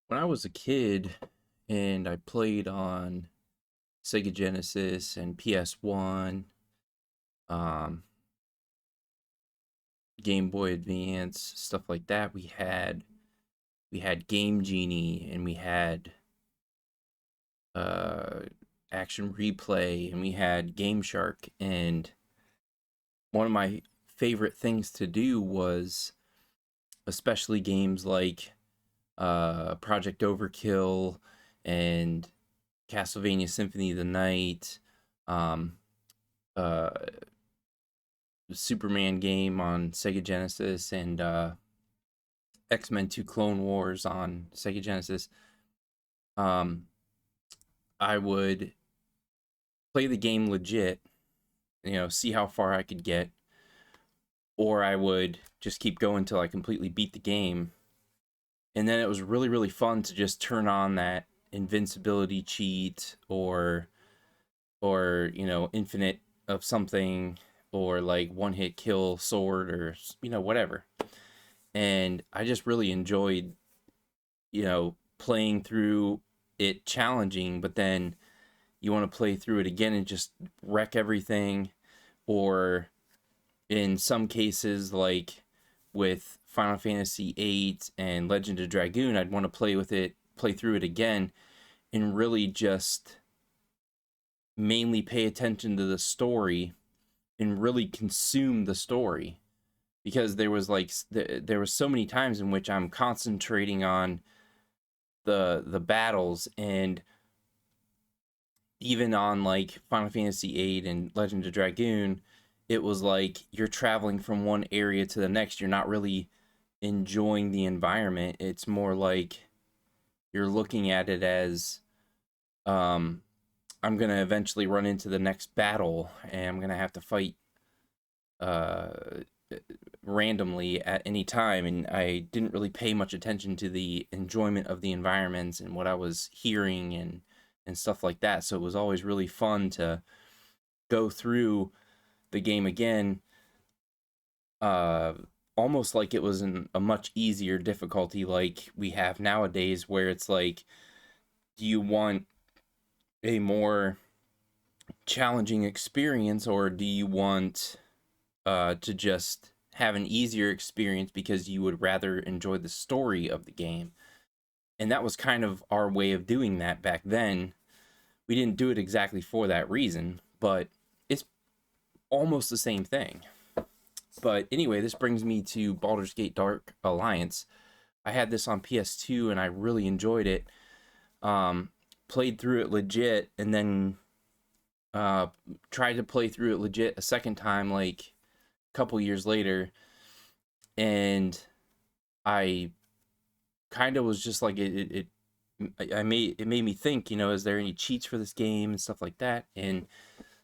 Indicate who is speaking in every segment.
Speaker 1: When I was a kid and I played on Sega Genesis and PS1, um, Game Boy Advance, stuff like that, we had Game Genie and we had uh, Action Replay and we had Game Shark. And one of my favorite things to do was, especially games like Project Overkill and Castlevania Symphony of the Night, um, uh, Superman game on Sega Genesis, and X-Men 2 Clone Wars on Sega Genesis. Um, I would play the game legit, see how far I could get, or I would just keep going till I completely beat the game. And then it was really, really fun to just turn on that invincibility cheat or infinite of something, or like one hit kill sword, or whatever. And I just really enjoyed playing through it, challenging, but then you want to play through it again and just wreck everything. Or in some cases, like with Final Fantasy VIII and Legend of Dragoon, I'd want to play through it again, and really just mainly pay attention to the story and really consume the story, because there was so many times in which I'm concentrating on the battles. And even on like Final Fantasy VIII and Legend of Dragoon, it was like you're traveling from one area to the next. You're not really enjoying the environment. It's more like you're looking at it as, I'm gonna eventually run into the next battle and I'm gonna have to fight uh, randomly at any time. And I didn't really pay much attention to the enjoyment of the environments and what I was hearing and stuff like that. So it was always really fun to go through the game again, uh, almost like it was in a much easier difficulty like we have nowadays, where it's like, do you want a more challenging experience, or do you want to just have an easier experience because you would rather enjoy the story of the game? And that was kind of our way of doing that back then. We didn't do it exactly for that reason, but it's almost the same thing. But anyway, this brings me to Baldur's Gate Dark Alliance. I had this on PS2 and I really enjoyed it. Played through it legit, and then uh, tried to play through it legit a second time, like a couple years later, and I kind of was just like it made me think, is there any cheats for this game and stuff like that. And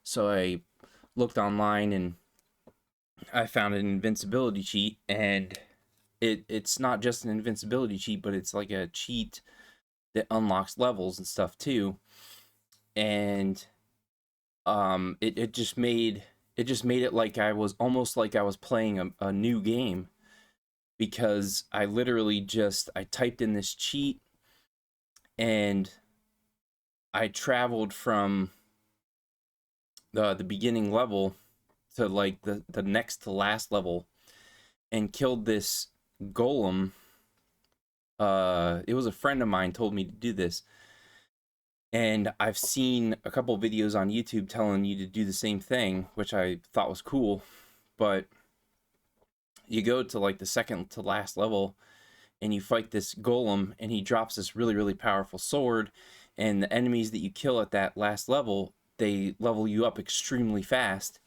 Speaker 1: so I looked online and I found an invincibility cheat, and it's not just an invincibility cheat, but it's like a cheat that unlocks levels and stuff too. And it just made it like I was almost like I was playing a new game, because I literally just I typed in this cheat and I traveled from the beginning level to like the next to last level and killed this golem. It was a friend of mine told me to do this, and I've seen a couple videos on YouTube telling you to do the same thing, which I thought was cool. But you go to like the second to last level and you fight this golem, and he drops this really, really powerful sword. And the enemies that you kill at that last level, they level you up extremely fast.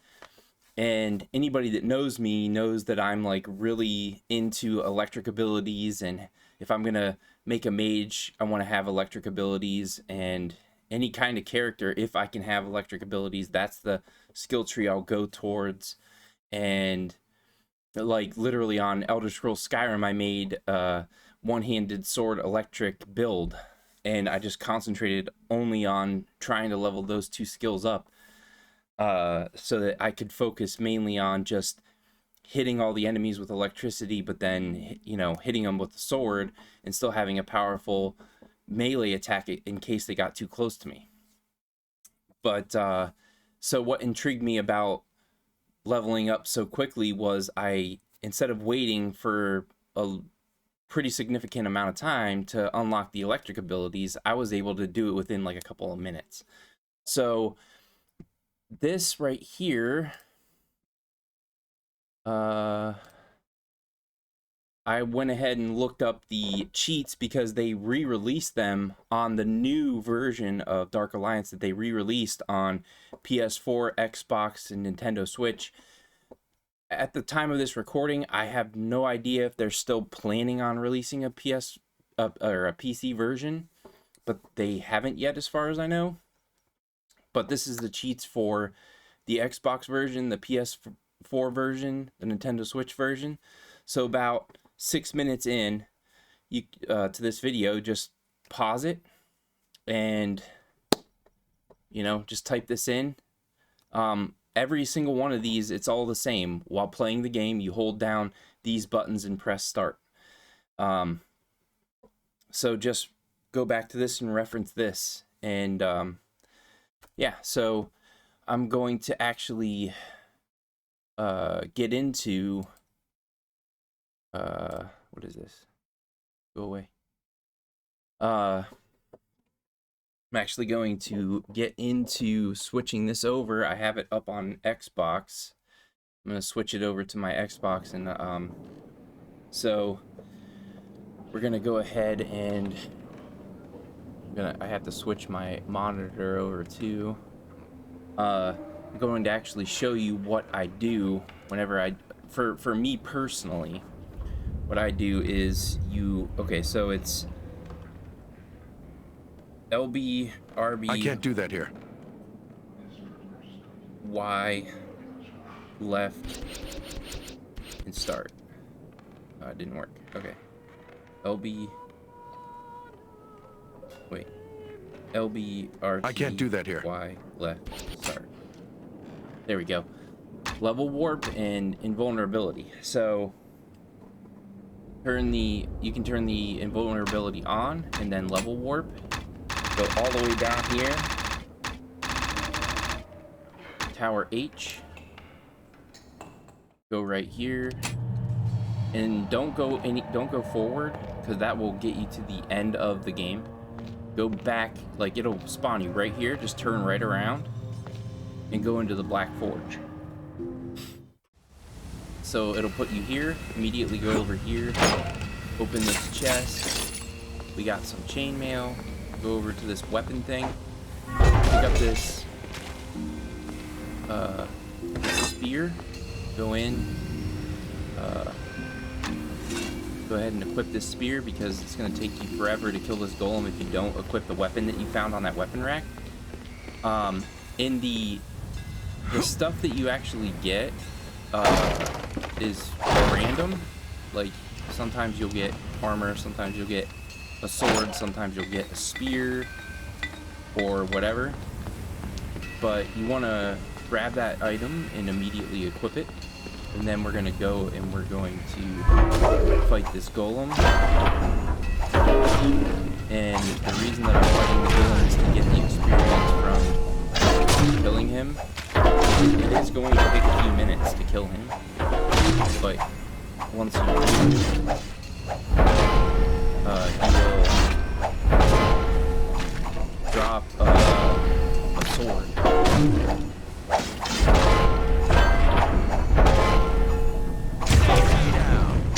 Speaker 1: And anybody that knows me knows that I'm like really into electric abilities, and if I'm gonna make a mage, I want to have electric abilities. And any kind of character, if I can have electric abilities, that's the skill tree I'll go towards. And like literally on Elder Scrolls Skyrim, I made a one-handed sword electric build, and I just concentrated only on trying to level those two skills up, so that I could focus mainly on just hitting all the enemies with electricity, but then, you know, hitting them with the sword and still having a powerful melee attack in case they got too close to me. But so what intrigued me about leveling up so quickly was instead of waiting for a pretty significant amount of time to unlock the electric abilities, I was able to do it within like a couple of minutes. So this right here, I went ahead and looked up the cheats because they re-released them on the new version of Dark Alliance that they re-released on PS4, Xbox, and Nintendo Switch. At the time of this recording, I have no idea if they're still planning on releasing a PC version, but they haven't yet as far as I know. But this is the cheats for the Xbox version, the PS4 version, the Nintendo Switch version. So about 6 minutes in to this video, just pause it and, you know, just type this in. Every single one of these, it's all the same. While playing the game, you hold down these buttons and press start. So just go back to this and reference this. And yeah, so I'm going to actually get into... what is this? Go away. I'm actually going to get into switching this over. I have it up on Xbox. I'm going to switch it over to my Xbox, and so we're going to go ahead and I have to switch my monitor over to I'm going to actually show you what I do whenever for me personally. What I do is okay, so it's LB, RB.
Speaker 2: I can't do that here.
Speaker 1: Y, left, and start. It didn't work. Okay. LB. Wait. LB, RT.
Speaker 2: I can't do that here.
Speaker 1: Y, left, start. There we go. Level warp and invulnerability. So you can turn the invulnerability on and then level warp. Go all the way down here. Tower H. Go right here. And don't go forward, because that will get you to the end of the game. Go back, like it'll spawn you right here. Just turn right around and go into the Black Forge. So it'll put you here. Immediately go over here. Open this chest. We got some chainmail. Go over to this weapon thing. Pick up this spear. Go in. Go ahead and equip this spear, because it's going to take you forever to kill this golem if you don't equip the weapon that you found on that weapon rack. In the stuff that you actually get is random. Like, sometimes you'll get armor, sometimes you'll get a sword, sometimes you'll get a spear or whatever, but you want to grab that item and immediately equip it. And then we're going to go and we're going to fight this golem. And the reason that I'm fighting the golem is to get the experience from killing him. It is going to take a few minutes to kill him, but once you do, he will drop a sword.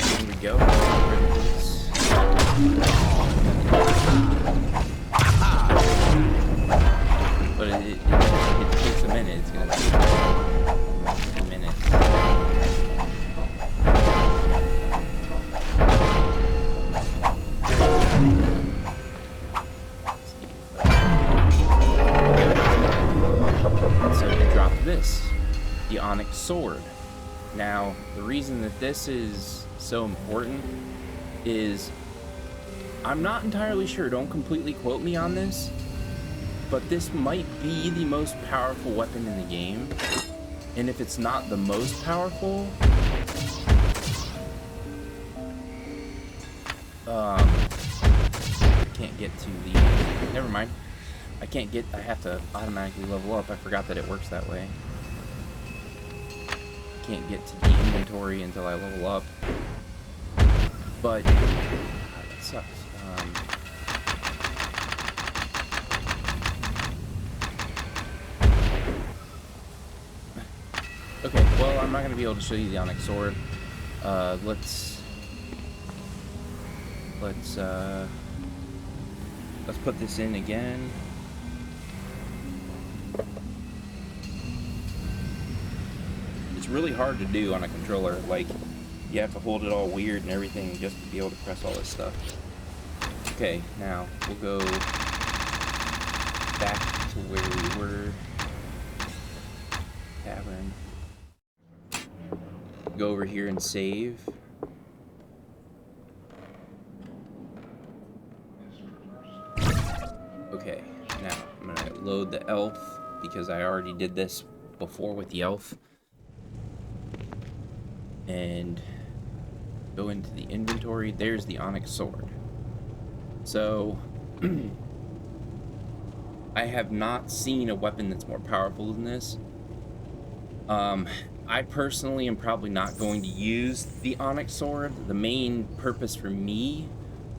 Speaker 1: Here we go. But it takes a minute. It's gonna take 2 minutes. So we drop this, the Onyx Sword. Now, the reason that this is so important is I'm not entirely sure. Don't completely quote me on this, but this might be the most powerful weapon in the game. And if it's not the most powerful, I can't get to the, never mind. I have to automatically level up. I forgot that it works that way. Can't get to the inventory until I level up. But that sucks. Okay, well, I'm not gonna be able to show you the Onyx Sword. Let's put this in again. It's really hard to do on a controller. Like, you have to hold it all weird and everything just to be able to press all this stuff. Okay, now we'll go back to where we were. Tavern. Go over here and save. Okay, now I'm gonna load the elf because I already did this before with the elf. And go into the inventory. There's the Onyx Sword. So I have not seen a weapon that's more powerful than this. I personally am probably not going to use the Onyx Sword. The main purpose for me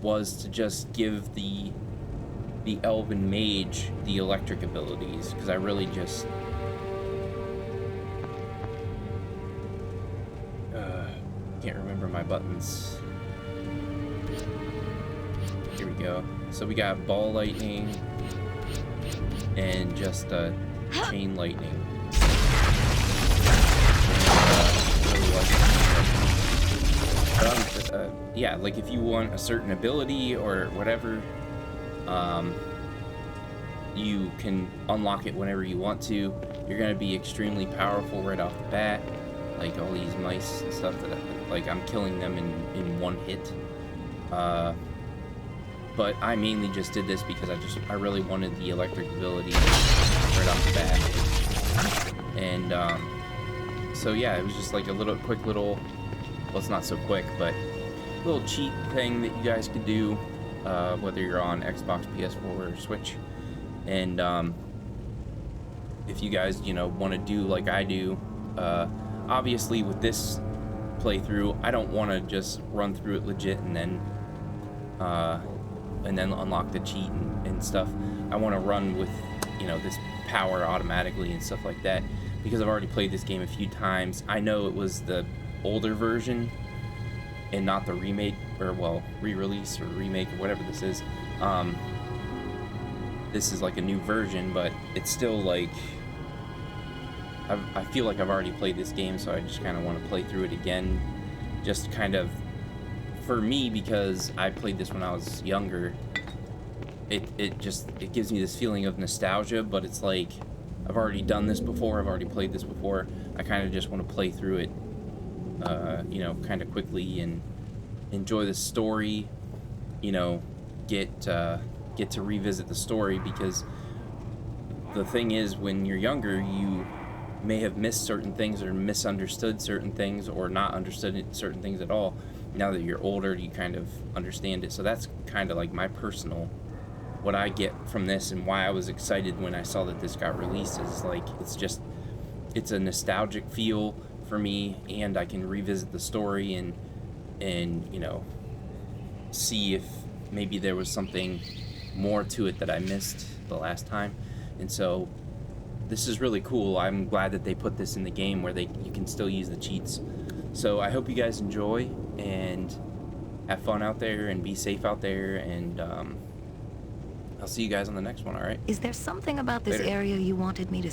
Speaker 1: was to just give the Elven Mage the electric abilities, because I really just can't remember my buttons. Here we go. So we got ball lightning and just chain lightning. Yeah, like if you want a certain ability or whatever, you can unlock it whenever you want to. You're gonna be extremely powerful right off the bat. Like all these mice and stuff that I'm killing them in one hit. But I mainly just did this because I really wanted the electric ability right off the bat. And so yeah, it was just like a quick little, well, it's not so quick, but little cheat thing that you guys could do, whether you're on Xbox, PS4, or Switch. And if you guys, want to do like I do, obviously with this playthrough, I don't want to just run through it legit and then unlock the cheat and stuff. I want to run with, this power automatically and stuff like that, because I've already played this game a few times. I know it was the older version and not the remake, or well, re-release or remake or whatever this is. This is like a new version, but it's still like, I feel like I've already played this game, so I just kind of want to play through it again, just kind of, for me, because I played this when I was younger. It gives me this feeling of nostalgia, but it's like, I've already done this before, I've already played this before. I kind of just want to play through it, kind of quickly and enjoy the story, get to revisit the story, because the thing is, when you're younger, you may have missed certain things or misunderstood certain things or not understood certain things at all. Now that you're older, you kind of understand it. So that's kind of like my personal, what I get from this, and why I was excited when I saw that this got released, is like, it's a nostalgic feel for me, and I can revisit the story and see if maybe there was something more to it that I missed the last time. And so this is really cool. I'm glad that they put this in the game where you can still use the cheats. So I hope you guys enjoy and have fun out there and be safe out there, and I'll see you guys on the next one. All right?
Speaker 2: Is there something about this
Speaker 1: Later.
Speaker 2: area you wanted me to